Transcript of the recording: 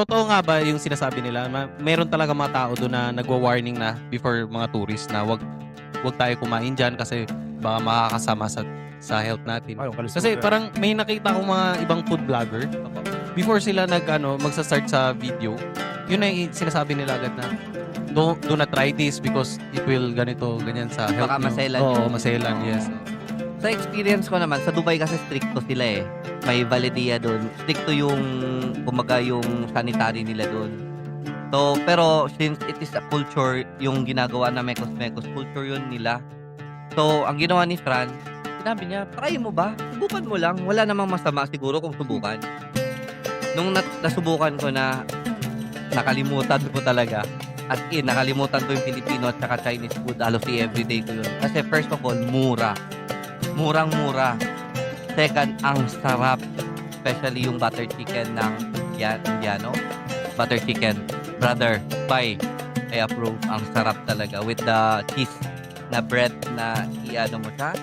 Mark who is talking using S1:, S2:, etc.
S1: Totoo nga ba yung sinasabi nila meron talaga mga tao do'n na nagwa-warning na before mga tourist na wag tayo kumain diyan kasi baka makakasama sa health natin.
S2: Yung
S1: Kasi
S2: kalusugan.
S1: parang may nakita akong mga ibang food vlogger, before sila magsa-start sa video, yun na yung sinasabi nila agad na, "Do not try this because it will ganito, ganyan sa health
S3: Baka
S1: niyo."
S3: maselan
S1: Oo,
S3: yun.
S1: maselan,
S3: Oo.
S1: yes.
S3: Sa experience ko naman, sa Dubai kasi stricto sila eh. May Validia doon. Stricto yung, kumbaga yung sanitary nila doon. So, pero since it is a culture, yung ginagawa na mekos-mekos, culture yun nila. So, ang ginawa ni Fran, sinabi niya, try mo ba? Subukan mo lang. Wala namang masama siguro kung subukan. Nung nasubukan ko na, nakalimutan ko talaga. As in, nakalimutan ko yung Filipino at saka Chinese food. Halos everyday ko yun. Kasi first of all, mura. Murang-mura. Second, ang sarap. Especially yung butter chicken ng Indiano. Butter chicken. Brother, bye. I approve. Ang sarap talaga. With the cheese na bread na i-ano mo siya.